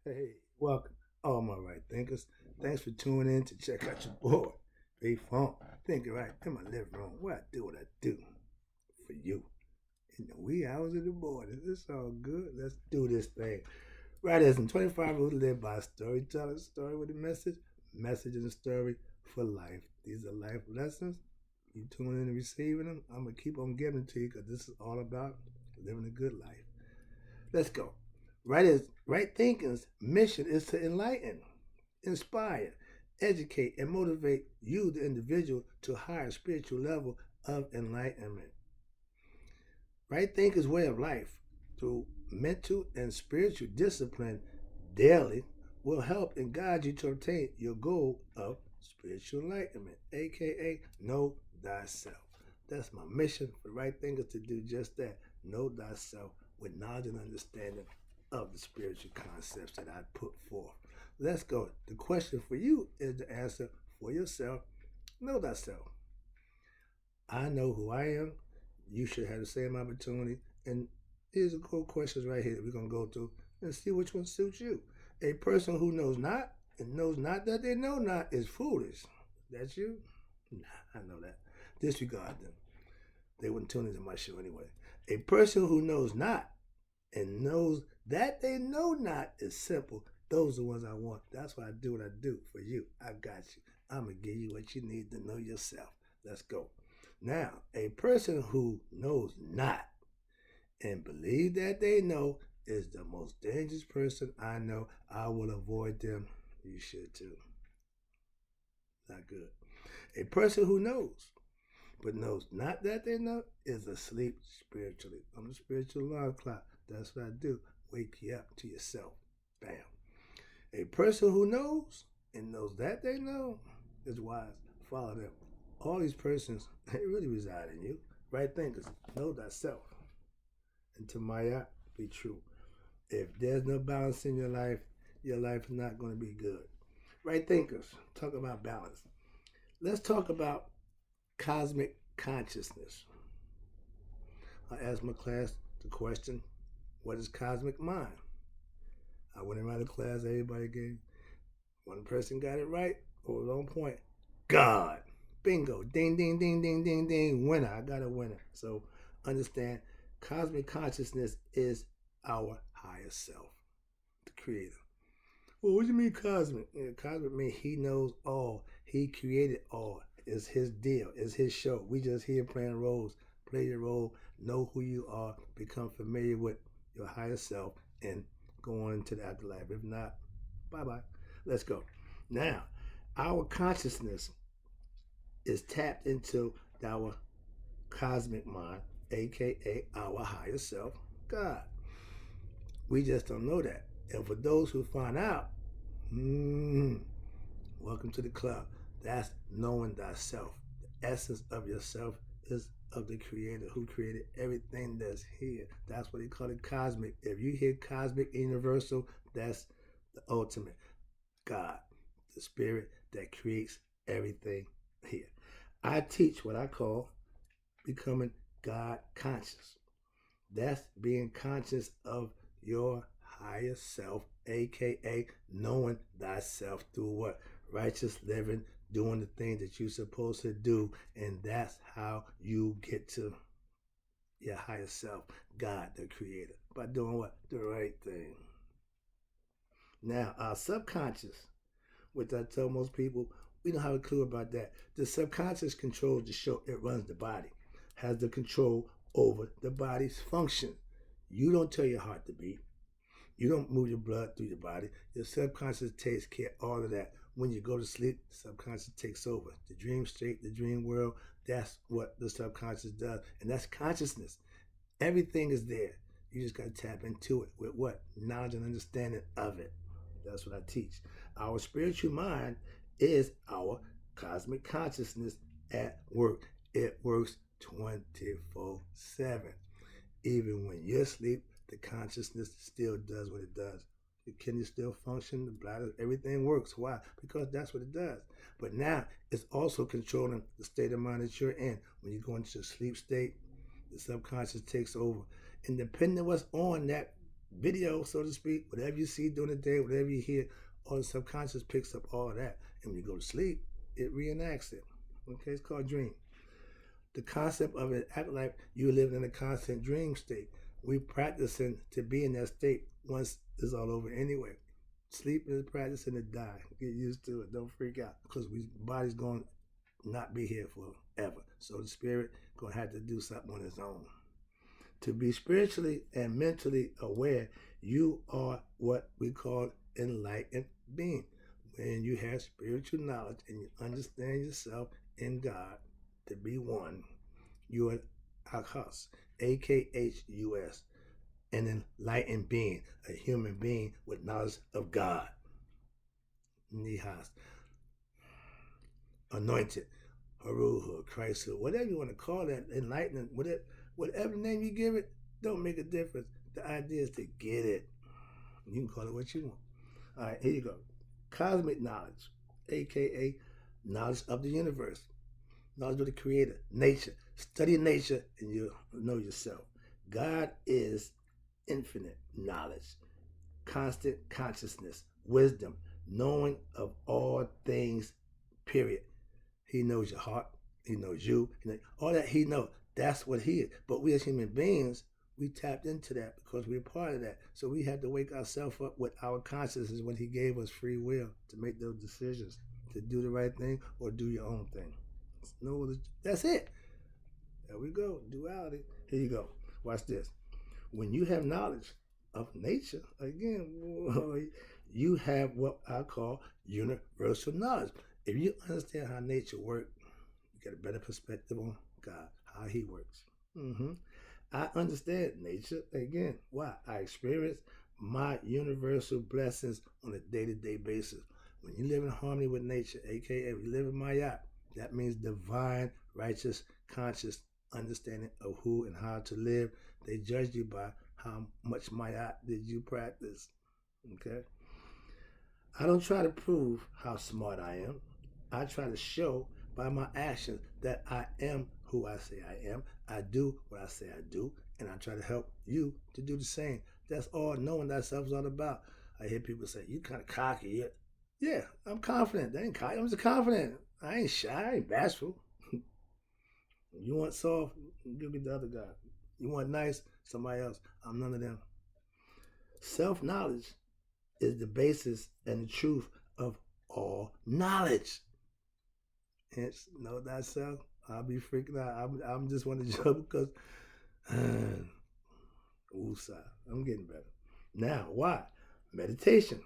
Hey, welcome, all my right thinkers. Thanks for tuning in to check out your boy, Big Funk. Thinking right in my living room where I do what I do for you. In the wee hours of the morning. It's all good. Let's do this thing. Right as in 25 rules live by storyteller, story with a message, message and a story for life. These are life lessons. You tune in and receiving them. I'm going to keep on giving to you because this is all about living a good life. Let's go. Right thinking's mission is to enlighten, inspire, educate, and motivate you, the individual, to a higher spiritual level of enlightenment. Right thinking's way of life, through mental and spiritual discipline daily, will help and guide you to obtain your goal of spiritual enlightenment, aka know thyself. That's my mission for right thinkers to do just that. Know thyself with knowledge and understanding of the spiritual concepts that I put forth. Let's go. The question for you is the answer for yourself. Know thyself. I know who I am. You should have the same opportunity. And here's a cool questions right here that we're going to go through and see which one suits you. A person who knows not and knows not that they know not is foolish. That's you? Nah, I know that. Disregard them. They wouldn't tune into my show anyway. A person who knows not and knows that they know not is simple. Those are the ones I want. That's why I do what I do for you. I got you. I'm going to give you what you need to know yourself. Let's go. Now, a person who knows not and believe that they know is the most dangerous person I know. I will avoid them. You should too. Not good. A person who knows but knows not that they know is asleep spiritually. I'm a spiritual alarm clock. That's what I do. Wake you up to yourself. Bam. A person who knows and knows that they know is wise. Follow them. All these persons, they really reside in you. Right thinkers, know thyself. And to Maya, be true. If there's no balance in your life is not going to be good. Right thinkers, talk about balance. Let's talk about cosmic consciousness. I asked my class the question, what is cosmic mind? I went around the class, everybody gave, one person got it right or was on point. God. Bingo. Ding, ding, ding, ding, ding, ding. Winner. I got a winner. So understand, cosmic consciousness is our higher self, the creator. Well, what do you mean cosmic? Yeah, cosmic means he knows all. He created all. It's his deal. It's his show. We just here playing roles. Play your role. Know who you are. Become familiar with your higher self and go on into the afterlife. If not, bye bye. Let's go. Now, our consciousness is tapped into our cosmic mind, aka our higher self, God. We just don't know that. And for those who find out, welcome to the club. That's knowing thyself. The essence of yourself is of the creator who created everything that's here. That's what they call it cosmic. If you hear cosmic universal, that's the ultimate. God, the spirit that creates everything here. I teach what I call becoming God conscious. That's being conscious of your higher self, aka knowing thyself through what? Righteous living, doing the things that you're supposed to do, and that's how you get to your higher self, God the creator. By doing what? The right thing. Now, our subconscious, which I tell most people, we don't have a clue about that. The subconscious controls the show, it runs the body, has the control over the body's function. You don't tell your heart to beat. You don't move your blood through your body. Your subconscious takes care of all of that. When you go to sleep, the subconscious takes over. The dream state, the dream world, that's what the subconscious does. And that's consciousness. Everything is there. You just got to tap into it with what? Knowledge and understanding of it. That's what I teach. Our spiritual mind is our cosmic consciousness at work. It works 24/7. Even when you're asleep, the consciousness still does what it does. The kidneys still function, the bladder, everything works. Why? Because that's what it does. But now it's also controlling the state of mind that you're in. When you go into a sleep state, the subconscious takes over. And depending on what's on that video, so to speak, whatever you see during the day, whatever you hear, all the subconscious picks up all of that. And when you go to sleep, it reenacts it. Okay, it's called dream. The concept of it act like you living in a constant dream state. We practicing to be in that state once it's all over anyway. Sleep is practicing to die. Get used to it. Don't freak out because we body's going to not be here forever. So the spirit going to have to do something on its own. To be spiritually and mentally aware, you are what we call enlightened being. When you have spiritual knowledge and you understand yourself in God to be one, you are Akas, A-K-H-U-S, an enlightened being, a human being with knowledge of God. Nihas, anointed, Haruha, Christhood, whatever you want to call that, enlightenment, whatever name you give it, don't make a difference. The idea is to get it. You can call it what you want. All right, here you go. Cosmic knowledge, aka knowledge of the universe, knowledge of the creator, nature. Study nature and you'll know yourself. God is infinite knowledge, constant consciousness, wisdom, knowing of all things, period. He knows your heart. He knows you. All that he knows. That's what he is. But we as human beings, we tapped into that because we're part of that. So we have to wake ourselves up with our consciousness when he gave us free will to make those decisions, to do the right thing or do your own thing. No, that's it. There we go. Duality. Here you go. Watch this. When you have knowledge of nature, again, you have what I call universal knowledge. If you understand how nature works, you get a better perspective on God, how he works. I understand nature. Again, why? I experience my universal blessings on a day-to-day basis. When you live in harmony with nature, aka if you live in Mayat, that means divine, righteous, conscious understanding of who and how to live. They judge you by how much Mayat did you practice. Okay? I don't try to prove how smart I am. I try to show by my actions that I am who I say I am. I do what I say I do, and I try to help you to do the same. That's all knowing thyself is all about. I hear people say, you kind of cocky. Yeah, I'm confident. That ain't cocky. I'm just confident. I ain't shy. I ain't bashful. You want soft, you get the other guy. You want nice, somebody else. I'm none of them. Self-knowledge is the basis and the truth of all knowledge. Hence, know thyself. I'll be freaking out. I'm just want to joke because, woosah, I'm getting better. Now, why? Meditation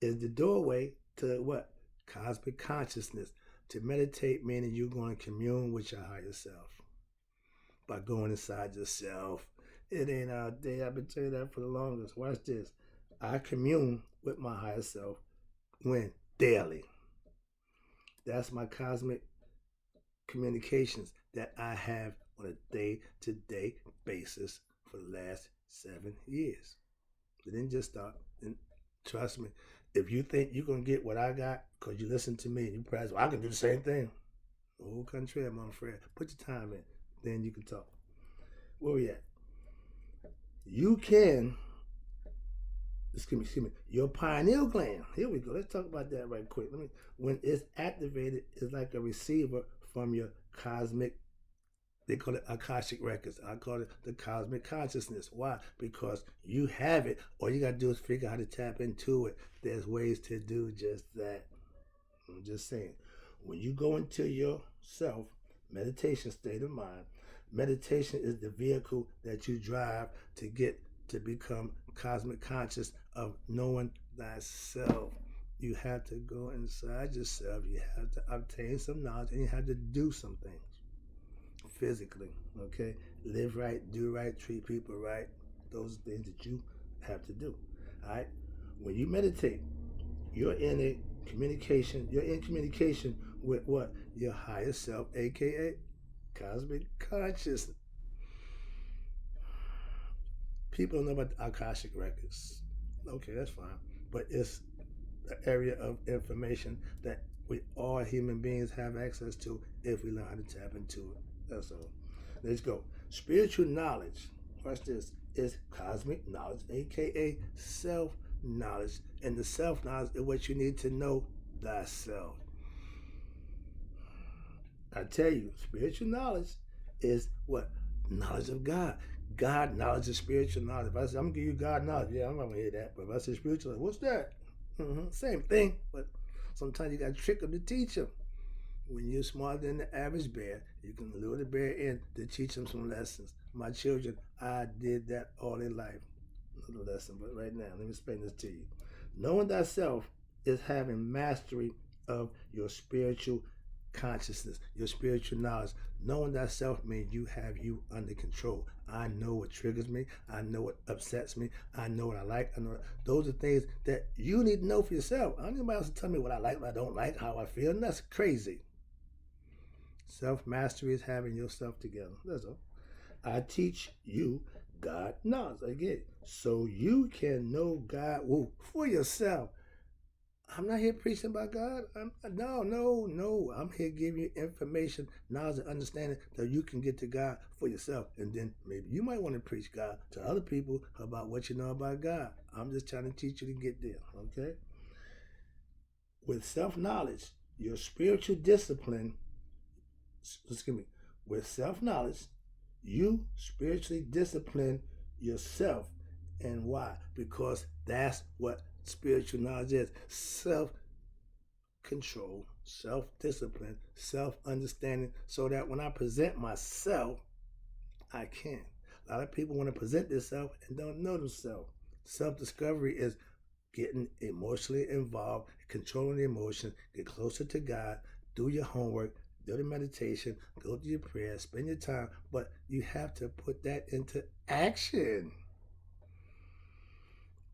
is the doorway to what? Cosmic consciousness. To meditate meaning you're going to commune with your higher self by going inside yourself. It ain't out there. I've been telling you that for the longest. Watch this. I commune with my higher self when? Daily. That's my cosmic communications that I have on a day-to-day basis for the last 7 years. It didn't just start. And trust me, if you think you're going to get what I got because you listen to me and you practice, well, I can do the same thing. The whole country, I'm afraid. Put your time in. Then you can talk. Where we at? You can, excuse me, your pineal gland. Here we go. Let's talk about that right quick. When it's activated, it's like a receiver from your cosmic, they call it Akashic Records. I call it the cosmic consciousness. Why? Because you have it. All you got to do is figure out how to tap into it. There's ways to do just that. I'm just saying. When you go into your self, meditation state of mind, meditation is the vehicle that you drive to get to become cosmic conscious of knowing thyself. You have to go inside yourself. You have to obtain some knowledge and you have to do some things physically, okay? Live right, do right, treat people right. Those are things that you have to do, all right? When you meditate, you're in communication with what? Your higher self, aka cosmic consciousness. People don't know about the Akashic Records. Okay, that's fine. But it's an area of information that we all human beings have access to if we learn how to tap into it. That's all. Let's go. Spiritual knowledge, watch this, is cosmic knowledge, aka self-knowledge. And the self-knowledge is what you need to know thyself. I tell you, spiritual knowledge is what? Knowledge of God. God knowledge is spiritual knowledge. If I say, I'm going to give you God knowledge, yeah, I'm not going to hear that. But if I say spiritual, what's that? Same thing. But sometimes you got to trick them to teach them. When you're smarter than the average bear, you can lure the bear in to teach them some lessons. My children, I did that all their life. Another lesson, but right now, let me explain this to you. Knowing thyself is having mastery of your spiritual consciousness, your spiritual knowledge. Knowing thyself means you have you under control. I know what triggers me. I know what upsets me. I know what I like. I know those are things that you need to know for yourself. I don't need anybody else to tell me what I like, what I don't like, how I feel, and that's crazy. Self-mastery is having yourself together. That's all. I teach you God knowledge again, so you can know God for yourself. I'm not here preaching about God. No. I'm here giving you information, knowledge, and understanding that you can get to God for yourself. And then maybe you might want to preach God to other people about what you know about God. I'm just trying to teach you to get there, okay? With self-knowledge, your spiritual discipline, with self-knowledge, you spiritually discipline yourself. And why? Because that's what spiritual knowledge is. Self-control, self-discipline, self-understanding, so that when I present myself, I can. A lot of people want to present themselves and don't know themselves. Self-discovery is getting emotionally involved, controlling the emotions, get closer to God, do your homework, do the meditation, go to your prayers, spend your time, but you have to put that into action.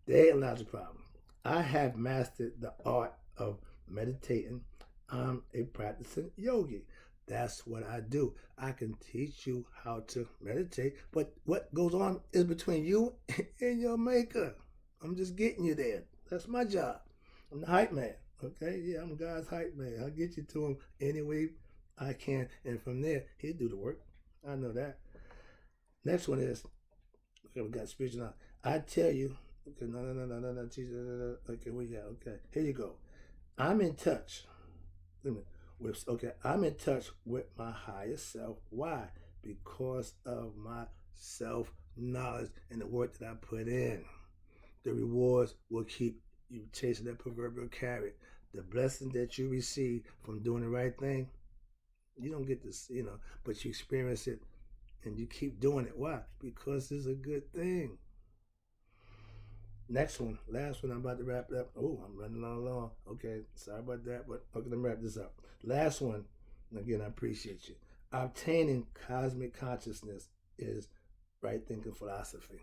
There lies the problem. I have mastered the art of meditating. I'm a practicing yogi. That's what I do. I can teach you how to meditate, but what goes on is between you and your maker. I'm just getting you there. That's my job. I'm the hype man. Okay? Yeah, I'm God's hype man. I'll get you to him any way I can. And from there, he'll do the work. I know that. Next one is, okay, we got spiritual knowledge. I tell you, okay, no. Okay, we got, okay. Here you go. I'm in touch. I'm in touch with my higher self. Why? Because of my self-knowledge and the work that I put in. The rewards will keep you chasing that proverbial carrot. The blessing that you receive from doing the right thing, you don't get this, but you experience it and you keep doing it. Why? Because it's a good thing. Next one, last one, I'm about to wrap it up. Oh, I'm running long. Okay, sorry about that, but okay, let me wrap this up. Last one, again, I appreciate you. Obtaining cosmic consciousness is right thinking philosophy.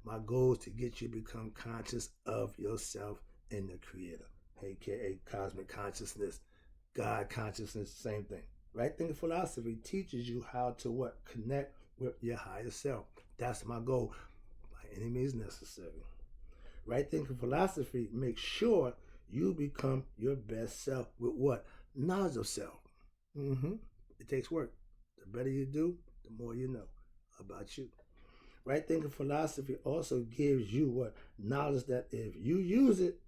My goal is to get you to become conscious of yourself and the Creator, aka cosmic consciousness, God consciousness, same thing. Right thinking philosophy teaches you how to what? Connect with your higher self. That's my goal by any means necessary. Right thinking philosophy makes sure you become your best self with what? Knowledge of self. It takes work. The better you do, the more you know about you. Right thinking philosophy also gives you what? Knowledge that if you use it,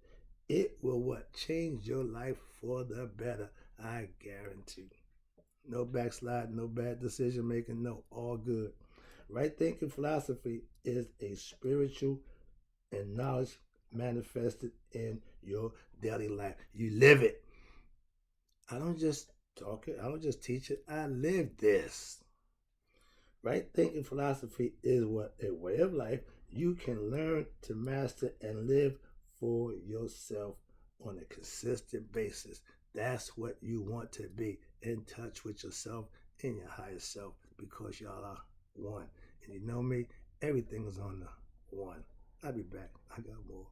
it will what? Change your life for the better. I guarantee. No backslide, no bad decision making, no, all good. Right thinking philosophy is a spiritual and knowledge manifested in your daily life. You live it. I don't just talk it, I don't just teach it, I live this. Right thinking philosophy is what? A way of life you can learn to master and live for yourself on a consistent basis. That's what you want to be, in touch with yourself and your higher self, because y'all are one. And you know me, everything is on the one. I'll be back. I got more.